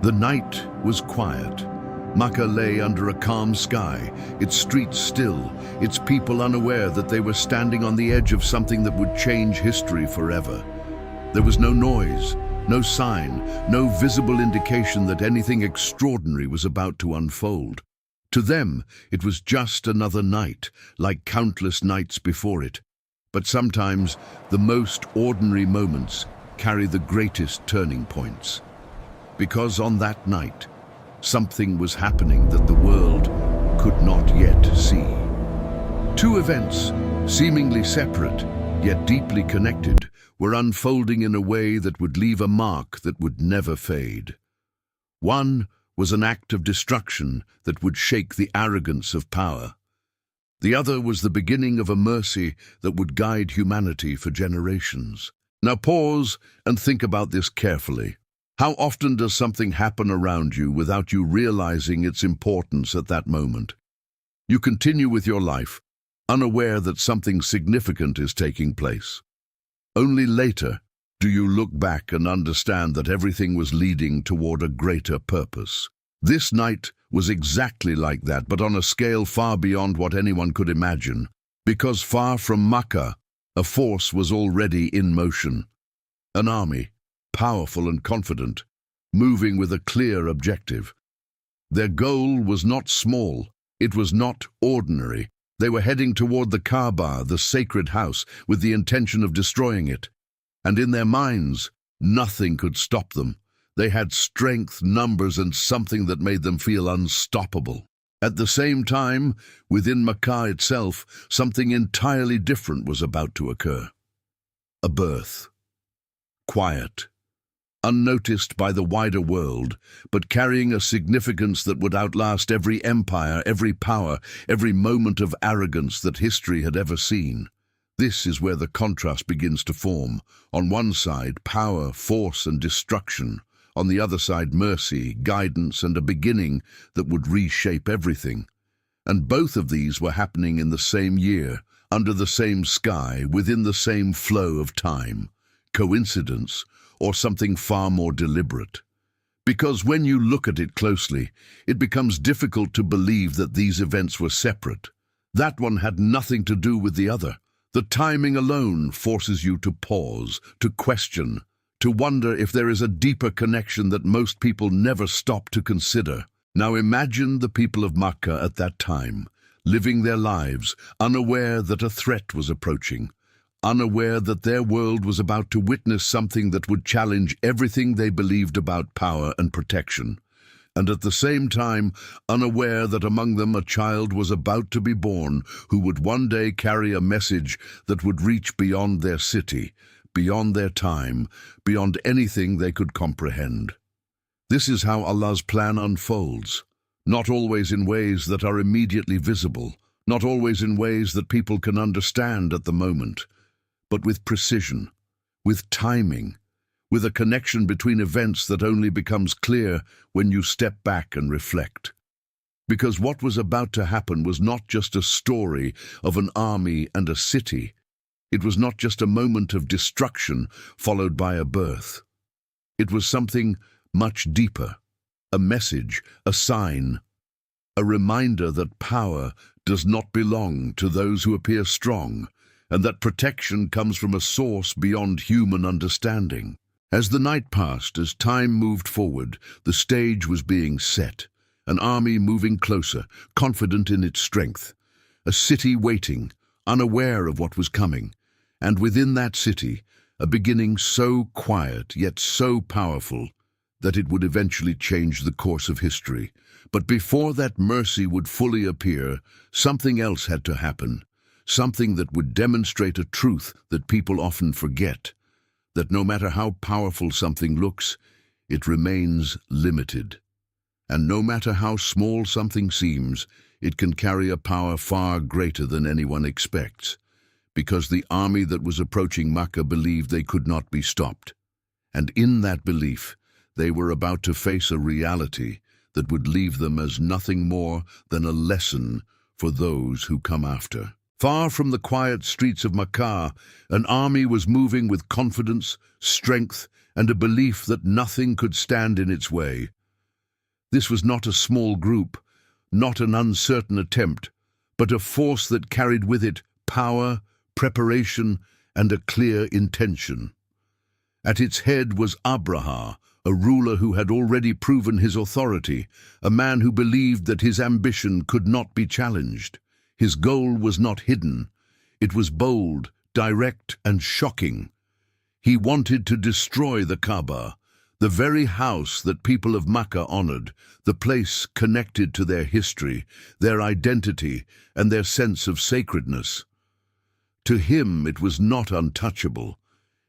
The night was quiet. Makkah lay under a calm sky, its streets still, its people unaware that they were standing on the edge of something that would change history forever. There was no noise, no sign, no visible indication that anything extraordinary was about to unfold. To them, it was just another night, like countless nights before it. But sometimes, the most ordinary moments carry the greatest turning points. Because on that night, something was happening that the world could not yet see. Two events, seemingly separate, yet deeply connected, were unfolding in a way that would leave a mark that would never fade. One was an act of destruction that would shake the arrogance of power. The other was the beginning of a mercy that would guide humanity for generations. Now pause and think about this carefully. How often does something happen around you without you realizing its importance at that moment? You continue with your life, unaware that something significant is taking place. Only later do you look back and understand that everything was leading toward a greater purpose. This night was exactly like that, but on a scale far beyond what anyone could imagine. Because far from Makkah, a force was already in motion. An army, powerful and confident, moving with a clear objective. Their goal was not small, it was not ordinary. They were heading toward the Kaaba, the sacred house, with the intention of destroying it. And in their minds, nothing could stop them. They had strength, numbers, and something that made them feel unstoppable. At the same time, within Makkah itself, something entirely different was about to occur. A birth. Quiet. Unnoticed by the wider world, but carrying a significance that would outlast every empire, every power, every moment of arrogance that history had ever seen. This is where the contrast begins to form. On one side, power, force, and destruction. On the other side, mercy, guidance, and a beginning that would reshape everything. And both of these were happening in the same year, under the same sky, within the same flow of time. Coincidence, or something far more deliberate? Because when you look at it closely, it becomes difficult to believe that these events were separate. That one had nothing to do with the other. The timing alone forces you to pause, to question, to wonder if there is a deeper connection that most people never stop to consider. Now imagine the people of Makkah at that time, living their lives, unaware that a threat was approaching, unaware that their world was about to witness something that would challenge everything they believed about power and protection, and at the same time unaware that among them a child was about to be born who would one day carry a message that would reach beyond their city, beyond their time, beyond anything they could comprehend. This is how Allah's plan unfolds, not always in ways that are immediately visible, not always in ways that people can understand at the moment, but with precision, with timing, with a connection between events that only becomes clear when you step back and reflect. Because what was about to happen was not just a story of an army and a city. It was not just a moment of destruction followed by a birth. It was something much deeper, a message, a sign, a reminder that power does not belong to those who appear strong, and that protection comes from a source beyond human understanding. As the night passed, as time moved forward, the stage was being set, an army moving closer, confident in its strength, a city waiting, unaware of what was coming, and within that city, a beginning so quiet yet so powerful that it would eventually change the course of history. But before that mercy would fully appear, something else had to happen. Something that would demonstrate a truth that people often forget, that no matter how powerful something looks, it remains limited. And no matter how small something seems, it can carry a power far greater than anyone expects, because the army that was approaching Makkah believed they could not be stopped. And in that belief, they were about to face a reality that would leave them as nothing more than a lesson for those who come after. Far from the quiet streets of Makkah, an army was moving with confidence, strength, and a belief that nothing could stand in its way. This was not a small group, not an uncertain attempt, but a force that carried with it power, preparation, and a clear intention. At its head was Abraha, a ruler who had already proven his authority, a man who believed that his ambition could not be challenged. His goal was not hidden. It was bold, direct, and shocking. He wanted to destroy the Kaaba, the very house that people of Makkah honored, the place connected to their history, their identity, and their sense of sacredness. To him, it was not untouchable.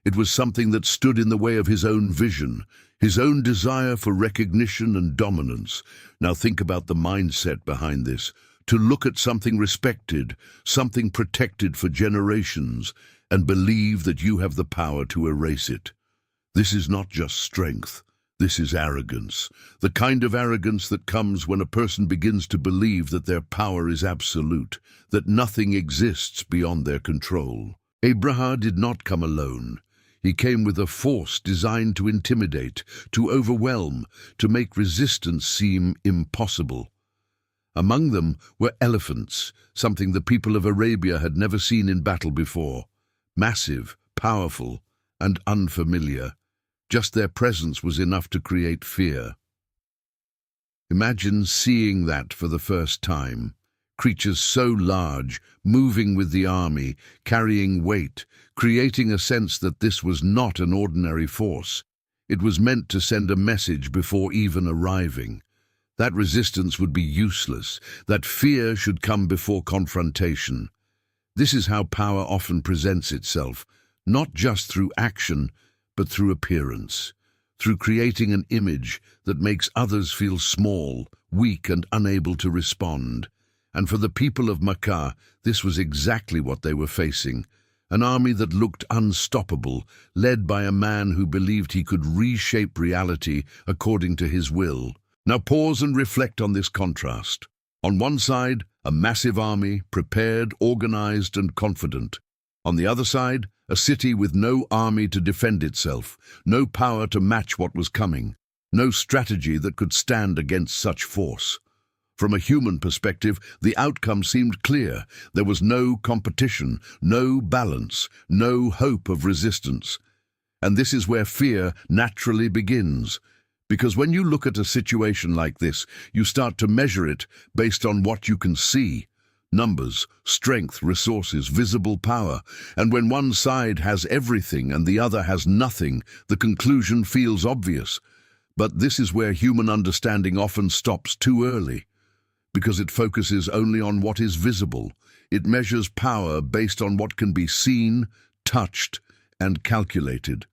It was something that stood in the way of his own vision, his own desire for recognition and dominance. Now think about the mindset behind this. To look at something respected, something protected for generations, and believe that you have the power to erase it. This is not just strength. This is arrogance. The kind of arrogance that comes when a person begins to believe that their power is absolute, that nothing exists beyond their control. Abraha did not come alone. He came with a force designed to intimidate, to overwhelm, to make resistance seem impossible. Among them were elephants, something the people of Arabia had never seen in battle before. Massive, powerful, and unfamiliar. Just their presence was enough to create fear. Imagine seeing that for the first time. Creatures so large, moving with the army, carrying weight, creating a sense that this was not an ordinary force. It was meant to send a message before even arriving. That resistance would be useless, that fear should come before confrontation. This is how power often presents itself, not just through action, but through appearance, through creating an image that makes others feel small, weak, and unable to respond. And for the people of Makkah, this was exactly what they were facing. An army that looked unstoppable, led by a man who believed he could reshape reality according to his will. Now pause and reflect on this contrast. On one side, a massive army, prepared, organized, and confident. On the other side, a city with no army to defend itself, no power to match what was coming, no strategy that could stand against such force. From a human perspective, the outcome seemed clear. There was no competition, no balance, no hope of resistance. And this is where fear naturally begins. Because when you look at a situation like this, you start to measure it based on what you can see. Numbers, strength, resources, visible power. And when one side has everything and the other has nothing, the conclusion feels obvious. But this is where human understanding often stops too early. Because it focuses only on what is visible. It measures power based on what can be seen, touched, and calculated.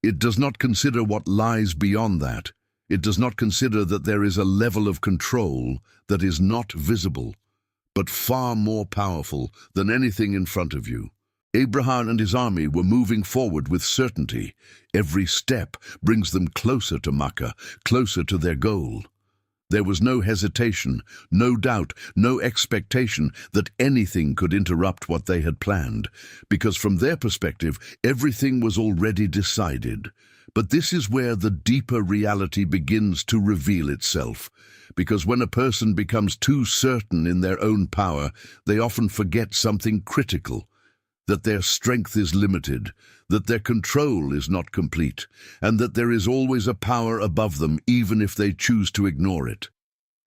It does not consider what lies beyond that. It does not consider that there is a level of control that is not visible, but far more powerful than anything in front of you. Abraham and his army were moving forward with certainty. Every step brings them closer to Makkah, closer to their goal. There was no hesitation, no doubt, no expectation that anything could interrupt what they had planned, because from their perspective, everything was already decided. But this is where the deeper reality begins to reveal itself, because when a person becomes too certain in their own power, they often forget something critical, that their strength is limited, that their control is not complete, and that there is always a power above them even if they choose to ignore it.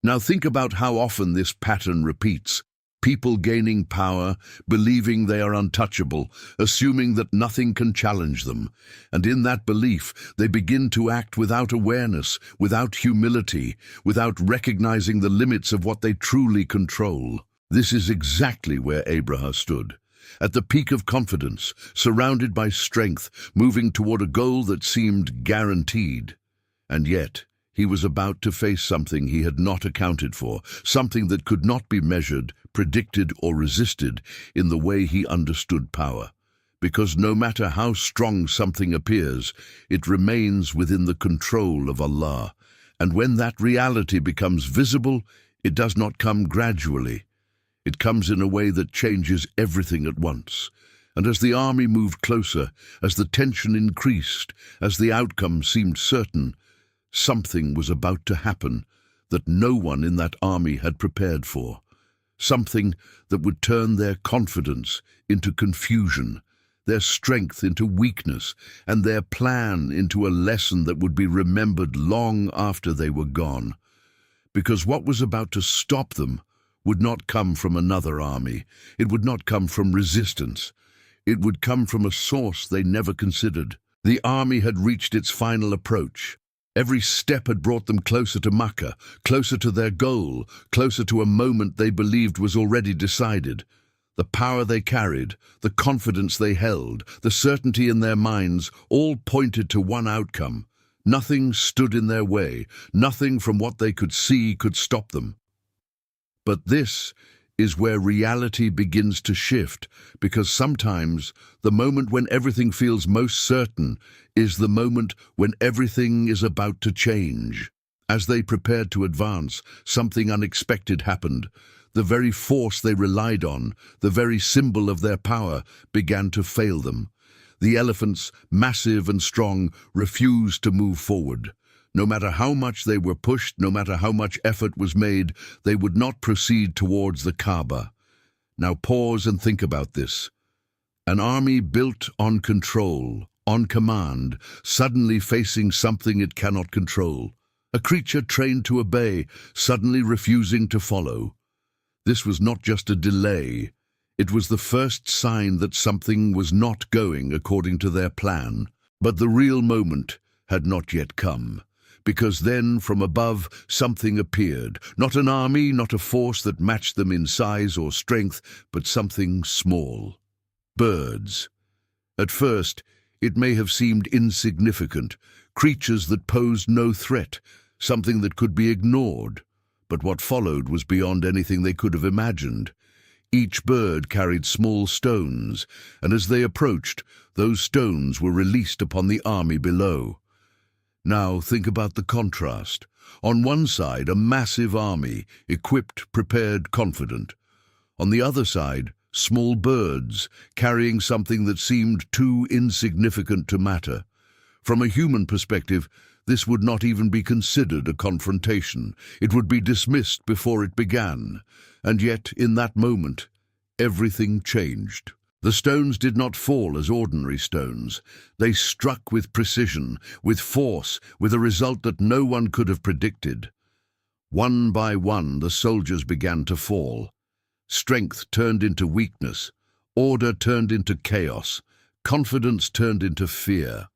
Now think about how often this pattern repeats. People gaining power, believing they are untouchable, assuming that nothing can challenge them. And in that belief, they begin to act without awareness, without humility, without recognizing the limits of what they truly control. This is exactly where Abraha stood. At the peak of confidence, surrounded by strength, moving toward a goal that seemed guaranteed. And yet, he was about to face something he had not accounted for, something that could not be measured, predicted, or resisted in the way he understood power. Because no matter how strong something appears, it remains within the control of Allah. And when that reality becomes visible, it does not come gradually. It comes in a way that changes everything at once. And as the army moved closer, as the tension increased, as the outcome seemed certain, something was about to happen. that no one in that army had prepared for, something that would turn their confidence into confusion, their strength into weakness, and their plan into a lesson that would be remembered long after they were gone. Because what was about to stop them would not come from another army. It would not come from resistance. It would come from a source they never considered. The army had reached its final approach. Every step had brought them closer to Makkah, closer to their goal, closer to a moment they believed was already decided. The power they carried, the confidence they held, the certainty in their minds, all pointed to one outcome. Nothing stood in their way. Nothing from what they could see could stop them. But this is where reality begins to shift, because sometimes the moment when everything feels most certain is the moment when everything is about to change. As they prepared to advance, something unexpected happened. The very force they relied on, the very symbol of their power, began to fail them. The elephants, massive and strong, refused to move forward. No matter how much they were pushed, no matter how much effort was made, they would not proceed towards the Kaaba. Now pause and think about this. An army built on control, on command, suddenly facing something it cannot control. A creature trained to obey, suddenly refusing to follow. This was not just a delay. It was the first sign that something was not going according to their plan. But the real moment had not yet come. Because then, from above, something appeared. Not an army, not a force that matched them in size or strength, but something small. Birds. At first, it may have seemed insignificant, creatures that posed no threat, something that could be ignored. But what followed was beyond anything they could have imagined. Each bird carried small stones, and as they approached, those stones were released upon the army below. Now think about the contrast. On one side, a massive army, equipped, prepared, confident. On the other side, small birds, carrying something that seemed too insignificant to matter. From a human perspective, this would not even be considered a confrontation. It would be dismissed before it began. And yet, in that moment, everything changed. The stones did not fall as ordinary stones. They struck with precision, with force, with a result that no one could have predicted. One by one, the soldiers began to fall. Strength turned into weakness. Order turned into chaos. Confidence turned into fear.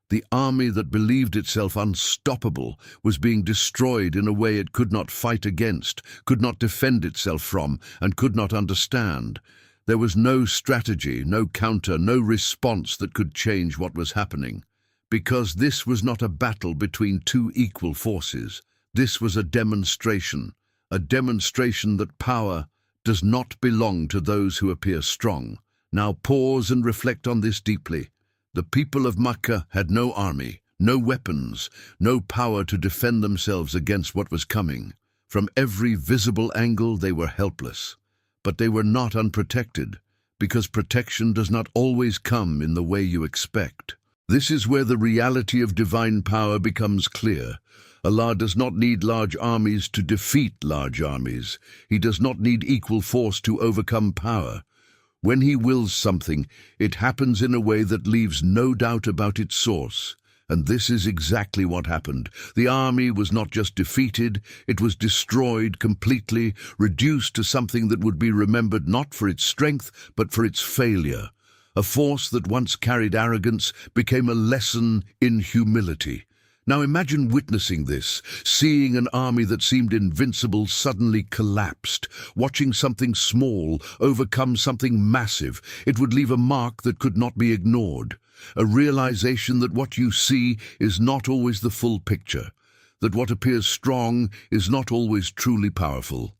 The army that believed itself unstoppable was being destroyed in a way it could not fight against, could not defend itself from, and could not understand. There was no strategy, no counter, no response that could change what was happening. Because this was not a battle between two equal forces. This was a demonstration that power does not belong to those who appear strong. Now pause and reflect on this deeply. The people of Makkah had no army, no weapons, no power to defend themselves against what was coming. From every visible angle they were helpless. But they were not unprotected, because protection does not always come in the way you expect. This is where the reality of divine power becomes clear. Allah does not need large armies to defeat large armies. He does not need equal force to overcome power. When He wills something, it happens in a way that leaves no doubt about its source. And this is exactly what happened. The army was not just defeated, it was destroyed completely, reduced to something that would be remembered not for its strength, but for its failure. A force that once carried arrogance became a lesson in humility. Now imagine witnessing this, seeing an army that seemed invincible suddenly collapsed, watching something small overcome something massive. It would leave a mark that could not be ignored. A realization that what you see is not always the full picture, that what appears strong is not always truly powerful.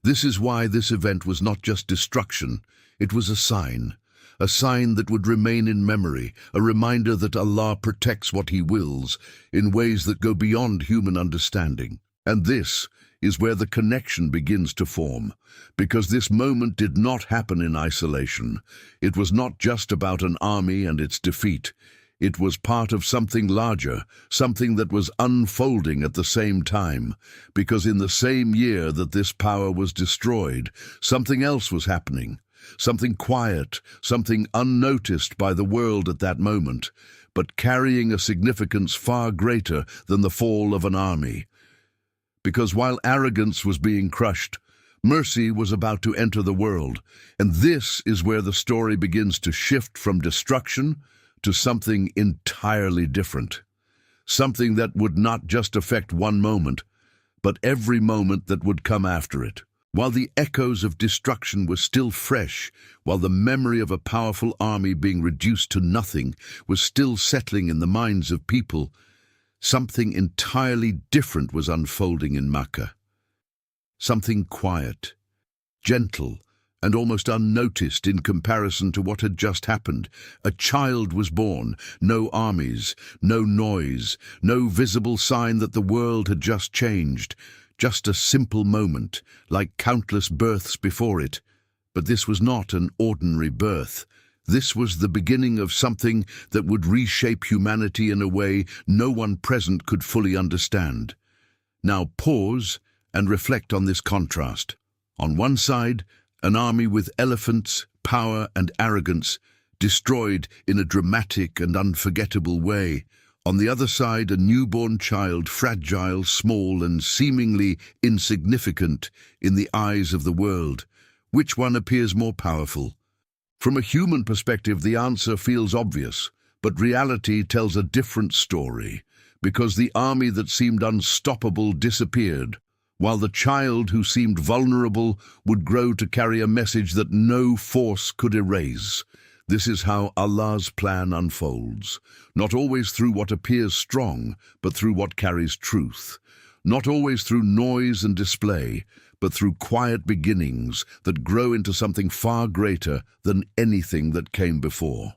This is why this event was not just destruction, it was a sign that would remain in memory, a reminder that Allah protects what He wills in ways that go beyond human understanding. And this is where the connection begins to form, because this moment did not happen in isolation. It was not just about an army and its defeat. It was part of something larger, something that was unfolding at the same time, because in the same year that this power was destroyed, something else was happening, something quiet, something unnoticed by the world at that moment, but carrying a significance far greater than the fall of an army. Because while arrogance was being crushed, mercy was about to enter the world, and this is where the story begins to shift from destruction to something entirely different. Something that would not just affect one moment, but every moment that would come after it. While the echoes of destruction were still fresh, while the memory of a powerful army being reduced to nothing was still settling in the minds of people, something entirely different was unfolding in Makkah. Something quiet, gentle, and almost unnoticed in comparison to what had just happened. A child was born, no armies, no noise, no visible sign that the world had just changed. Just a simple moment, like countless births before it. But this was not an ordinary birth. This was the beginning of something that would reshape humanity in a way no one present could fully understand. Now pause and reflect on this contrast. On one side, an army with elephants, power and arrogance, destroyed in a dramatic and unforgettable way. On the other side, a newborn child, fragile, small and seemingly insignificant in the eyes of the world. Which one appears more powerful? From a human perspective, the answer feels obvious, but reality tells a different story, because the army that seemed unstoppable disappeared, while the child who seemed vulnerable would grow to carry a message that no force could erase. This is how Allah's plan unfolds, not always through what appears strong, but through what carries truth. Not always through noise and display, but through quiet beginnings that grow into something far greater than anything that came before.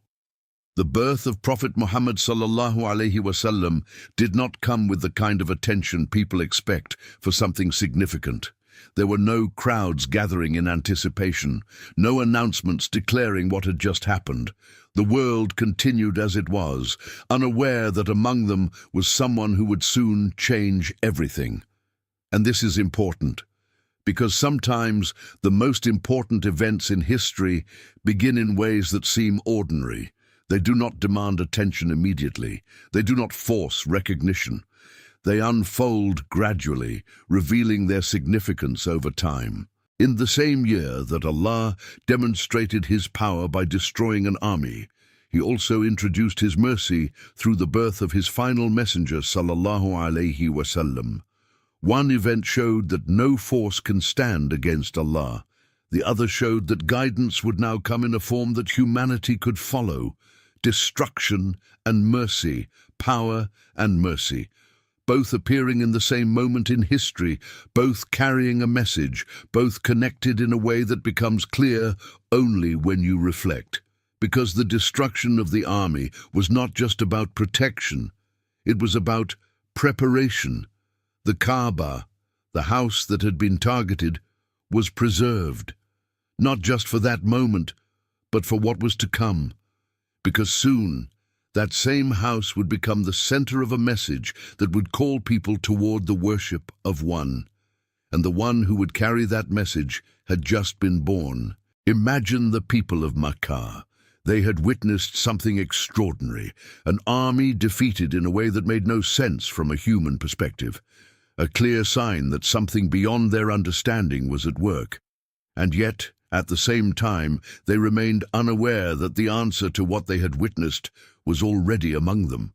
The birth of Prophet Muhammad ﷺ did not come with the kind of attention people expect for something significant. There were no crowds gathering in anticipation, no announcements declaring what had just happened. The world continued as it was, unaware that among them was someone who would soon change everything. And this is important, because sometimes the most important events in history begin in ways that seem ordinary. They do not demand attention immediately. They do not force recognition. They unfold gradually, revealing their significance over time. In the same year that Allah demonstrated His power by destroying an army, He also introduced His mercy through the birth of His final messenger, sallallahu alaihi wasallam. One event showed that no force can stand against Allah. The other showed that guidance would now come in a form that humanity could follow. Destruction and mercy, power and mercy, both appearing in the same moment in history, both carrying a message, both connected in a way that becomes clear only when you reflect. Because the destruction of the army was not just about protection, it was about preparation. The Kaaba, the house that had been targeted, was preserved, not just for that moment, but for what was to come. Because soon, that same house would become the center of a message that would call people toward the worship of one. And the one who would carry that message had just been born. Imagine the people of Makkah. They had witnessed something extraordinary, an army defeated in a way that made no sense from a human perspective, a clear sign that something beyond their understanding was at work. And yet, at the same time, they remained unaware that the answer to what they had witnessed was already among them.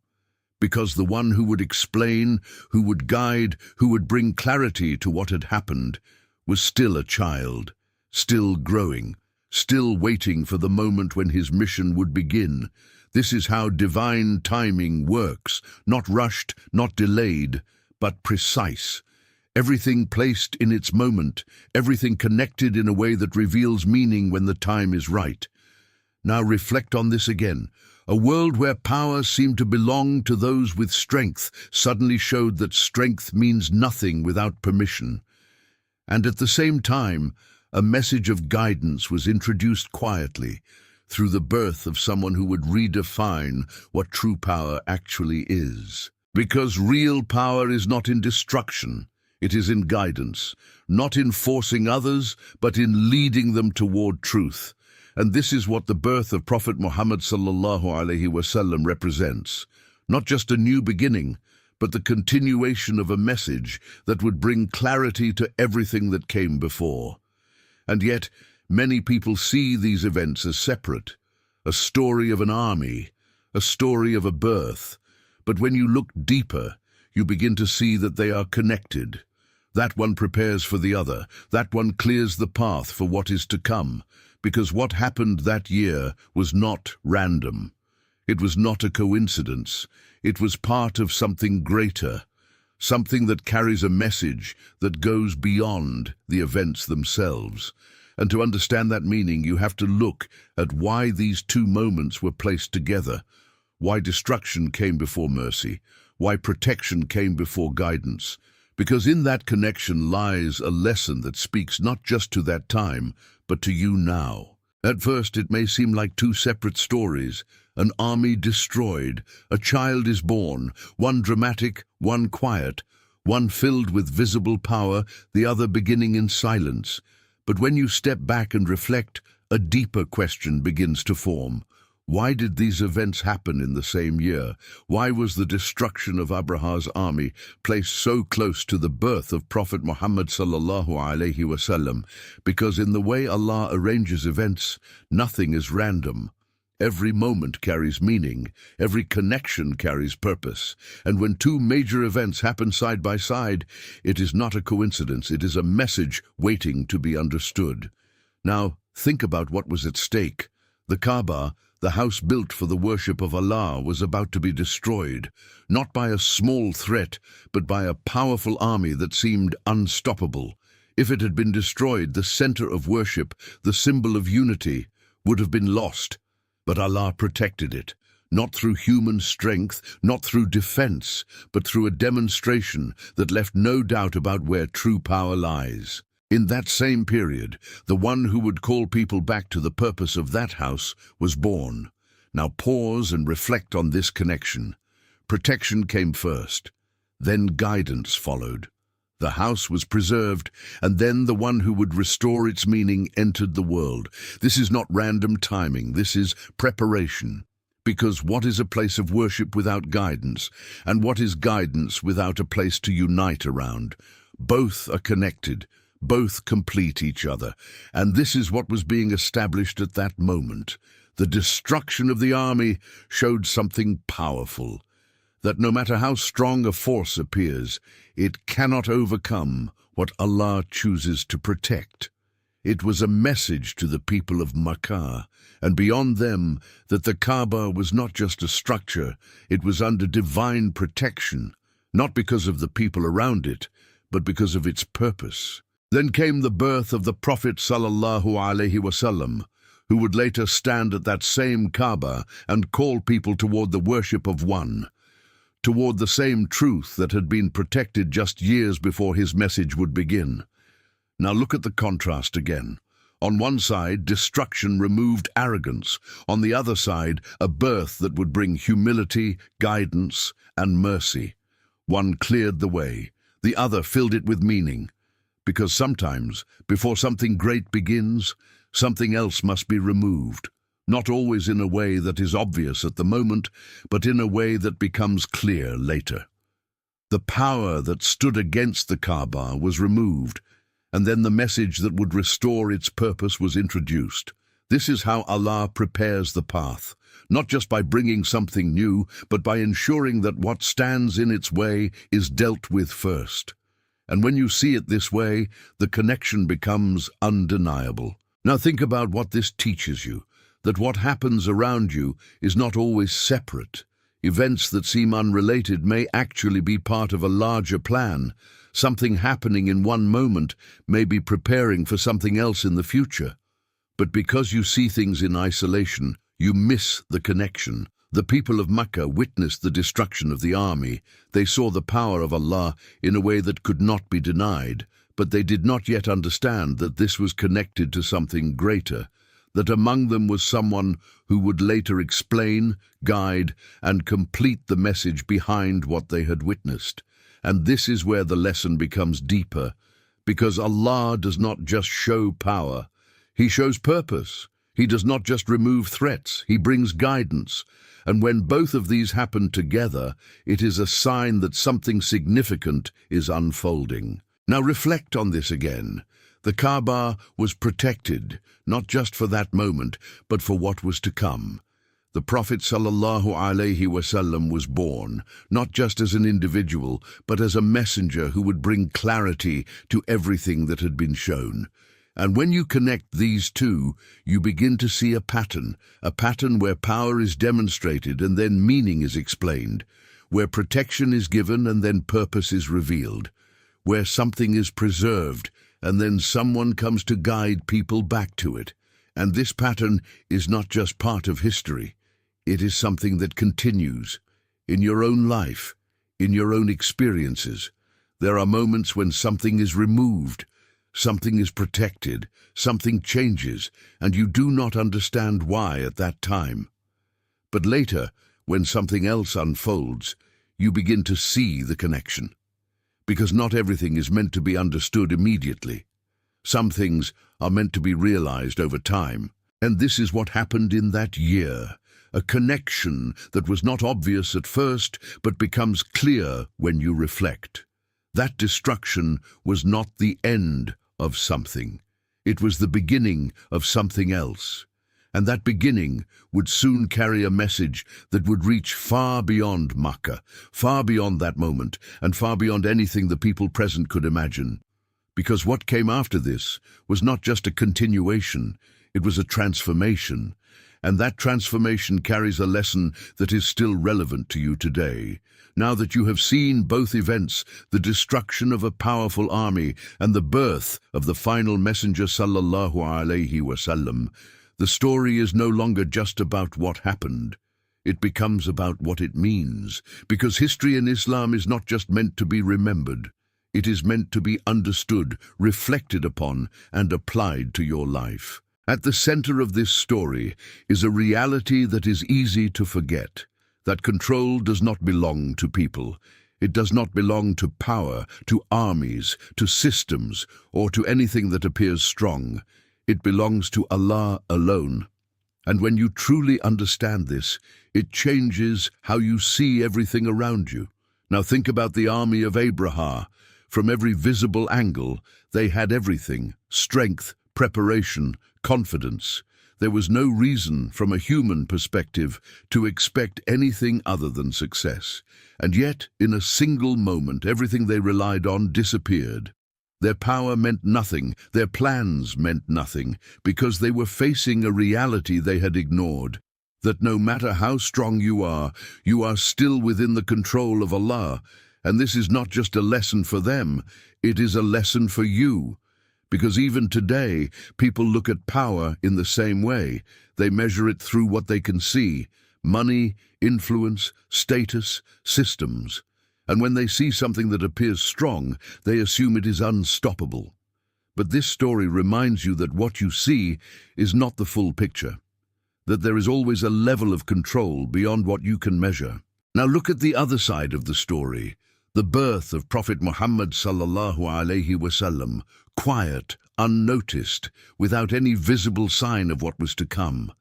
Because the one who would explain, who would guide, who would bring clarity to what had happened, was still a child, still growing, still waiting for the moment when his mission would begin. This is how divine timing works, not rushed, not delayed, but precise. Everything placed in its moment, everything connected in a way that reveals meaning when the time is right. Now reflect on this again. A world where power seemed to belong to those with strength suddenly showed that strength means nothing without permission. And at the same time, a message of guidance was introduced quietly. through the birth of someone who would redefine what true power actually is. Because real power is not in destruction, it is in guidance, not in forcing others, but in leading them toward truth. And this is what the birth of Prophet Muhammad ﷺ represents. Not just a new beginning, but the continuation of a message that would bring clarity to everything that came before. And yet, many people see these events as separate, a story of an army, a story of a birth. But when you look deeper, you begin to see that they are connected. That one prepares for the other. That one clears the path for what is to come. Because what happened that year was not random. It was not a coincidence. It was part of something greater, something that carries a message that goes beyond the events themselves. And to understand that meaning, you have to look at why these two moments were placed together, why destruction came before mercy, why protection came before guidance. Because in that connection lies a lesson that speaks not just to that time, but to you now. At first, it may seem like two separate stories. An army destroyed, a child is born, one dramatic, one quiet, one filled with visible power, the other beginning in silence. But when you step back and reflect, a deeper question begins to form. Why did these events happen in the same year? Why was the destruction of Abraha's army placed so close to the birth of Prophet Muhammad ﷺ? Because in the way Allah arranges events, nothing is random. Every moment carries meaning, every connection carries purpose. And when two major events happen side by side, it is not a coincidence, it is a message waiting to be understood. Now, think about what was at stake. The Kaaba, the house built for the worship of Allah, was about to be destroyed, not by a small threat, but by a powerful army that seemed unstoppable. If it had been destroyed, the center of worship, the symbol of unity, would have been lost. But Allah protected it, not through human strength, not through defense, but through a demonstration that left no doubt about where true power lies. In that same period, the one who would call people back to the purpose of that house was born. Now pause and reflect on this connection. Protection came first, then guidance followed. The house was preserved, and then the one who would restore its meaning entered the world. This is not random timing, this is preparation. Because what is a place of worship without guidance, and what is guidance without a place to unite around? Both are connected. Both complete each other, and this is what was being established at that moment. The destruction of the army showed something powerful, that no matter how strong a force appears, it cannot overcome what Allah chooses to protect. It was a message to the people of Makkah, and beyond them, that the Kaaba was not just a structure, it was under divine protection, not because of the people around it, but because of its purpose. Then came the birth of the Prophet ﷺ, who would later stand at that same Kaaba and call people toward the worship of one, toward the same truth that had been protected just years before his message would begin. Now look at the contrast again. On one side, destruction removed arrogance. On the other side, a birth that would bring humility, guidance, and mercy. One cleared the way, the other filled it with meaning. Because sometimes, before something great begins, something else must be removed, not always in a way that is obvious at the moment, but in a way that becomes clear later. The power that stood against the Kaaba was removed, and then the message that would restore its purpose was introduced. This is how Allah prepares the path, not just by bringing something new, but by ensuring that what stands in its way is dealt with first. And when you see it this way, the connection becomes undeniable. Now think about what this teaches you, that what happens around you is not always separate. Events that seem unrelated may actually be part of a larger plan. Something happening in one moment may be preparing for something else in the future. But because you see things in isolation, you miss the connection. The people of Makkah witnessed the destruction of the army. They saw the power of Allah in a way that could not be denied, but they did not yet understand that this was connected to something greater. that among them was someone who would later explain, guide, and complete the message behind what they had witnessed. And this is where the lesson becomes deeper, because Allah does not just show power, He shows purpose. He does not just remove threats, He brings guidance. And when both of these happen together, it is a sign that something significant is unfolding. Now reflect on this again. The Kaaba was protected, not just for that moment, but for what was to come. The Prophet ﷺ was born, not just as an individual, but as a messenger who would bring clarity to everything that had been shown. And when you connect these two, you begin to see a pattern where power is demonstrated and then meaning is explained, where protection is given and then purpose is revealed, where something is preserved and then someone comes to guide people back to it. And this pattern is not just part of history. It is something that continues in your own life, in your own experiences. There are moments when something is removed, something is protected, something changes, and you do not understand why at that time. But later, when something else unfolds, you begin to see the connection. Because not everything is meant to be understood immediately. Some things are meant to be realized over time. And this is what happened in that year. A connection that was not obvious at first, but becomes clear when you reflect. That destruction was not the end of something. It was the beginning of something else. And that beginning would soon carry a message that would reach far beyond Makkah, far beyond that moment, and far beyond anything the people present could imagine. Because what came after this was not just a continuation, it was a transformation. And that transformation carries a lesson that is still relevant to you today. Now that you have seen both events, the destruction of a powerful army and the birth of the final messenger sallallahu alaihi wasallam, the story is no longer just about what happened. It becomes about what it means, because history in Islam is not just meant to be remembered. It is meant to be understood, reflected upon, and applied to your life. At the center of this story is a reality that is easy to forget, that control does not belong to people. It does not belong to power, to armies, to systems, or to anything that appears strong. It belongs to Allah alone. And when you truly understand this, it changes how you see everything around you. Now think about the army of Abraha. From every visible angle, they had everything: strength, preparation, confidence. There was no reason, from a human perspective, to expect anything other than success. And yet, in a single moment, everything they relied on disappeared. Their power meant nothing, their plans meant nothing, because they were facing a reality they had ignored. That no matter how strong you are still within the control of Allah. And this is not just a lesson for them, it is a lesson for you. Because even today, people look at power in the same way. They measure it through what they can see: money, influence, status, systems. And when they see something that appears strong, they assume it is unstoppable. But this story reminds you that what you see is not the full picture, that there is always a level of control beyond what you can measure. Now look at the other side of the story, the birth of Prophet Muhammad sallallahu alaihi wasallam, quiet, unnoticed, without any visible sign of what was to come.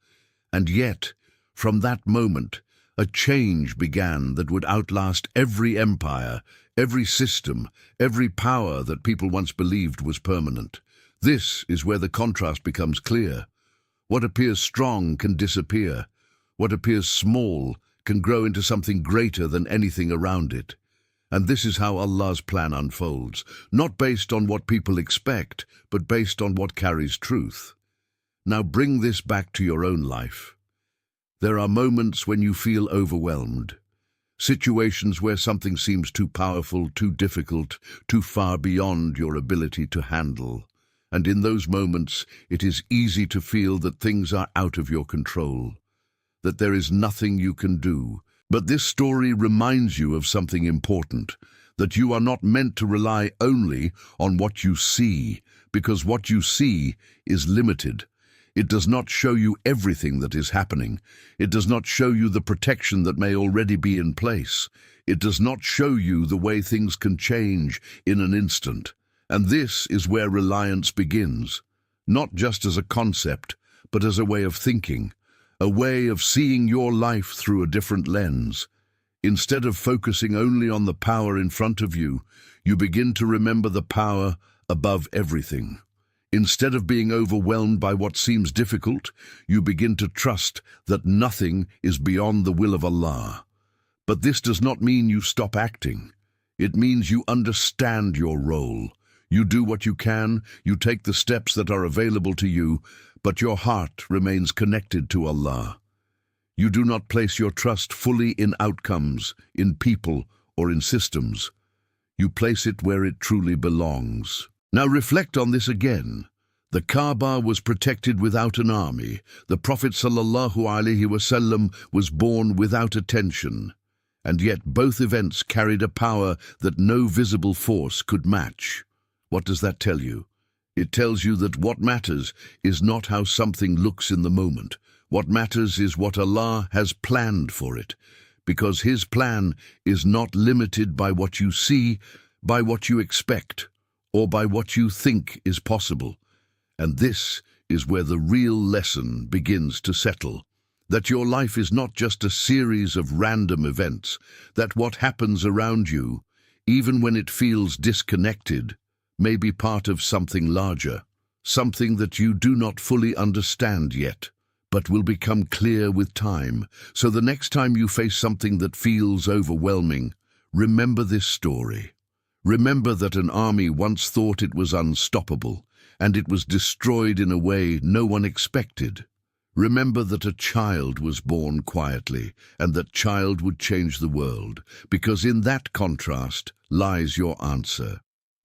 And yet, from that moment, a change began that would outlast every empire, every system, every power that people once believed was permanent. This is where the contrast becomes clear. What appears strong can disappear. What appears small can grow into something greater than anything around it. And this is how Allah's plan unfolds, not based on what people expect, but based on what carries truth. Now bring this back to your own life. There are moments when you feel overwhelmed, situations where something seems too powerful, too difficult, too far beyond your ability to handle. And in those moments, it is easy to feel that things are out of your control, that there is nothing you can do. But this story reminds you of something important, that you are not meant to rely only on what you see, because what you see is limited. It does not show you everything that is happening. It does not show you the protection that may already be in place. It does not show you the way things can change in an instant. And this is where reliance begins, not just as a concept, but as a way of thinking, a way of seeing your life through a different lens. Instead of focusing only on the power in front of you, you begin to remember the power above everything. Instead of being overwhelmed by what seems difficult, you begin to trust that nothing is beyond the will of Allah. But this does not mean you stop acting. It means you understand your role. You do what you can, you take the steps that are available to you, but your heart remains connected to Allah. You do not place your trust fully in outcomes, in people, or in systems. You place it where it truly belongs. Now reflect on this again. The Kaaba was protected without an army. The Prophet ﷺ was born without attention. And yet both events carried a power that no visible force could match. What does that tell you? It tells you that what matters is not how something looks in the moment. What matters is what Allah has planned for it, because His plan is not limited by what you see, by what you expect, or by what you think is possible. And this is where the real lesson begins to settle. That your life is not just a series of random events, that what happens around you, even when it feels disconnected, may be part of something larger, something that you do not fully understand yet, but will become clear with time. So the next time you face something that feels overwhelming, remember this story. Remember that an army once thought it was unstoppable, and it was destroyed in a way no one expected. Remember that a child was born quietly, and that child would change the world, because in that contrast lies your answer.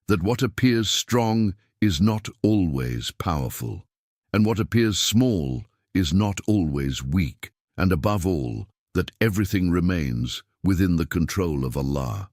That what appears strong is not always powerful, and what appears small is not always weak, and above all, that everything remains within the control of Allah.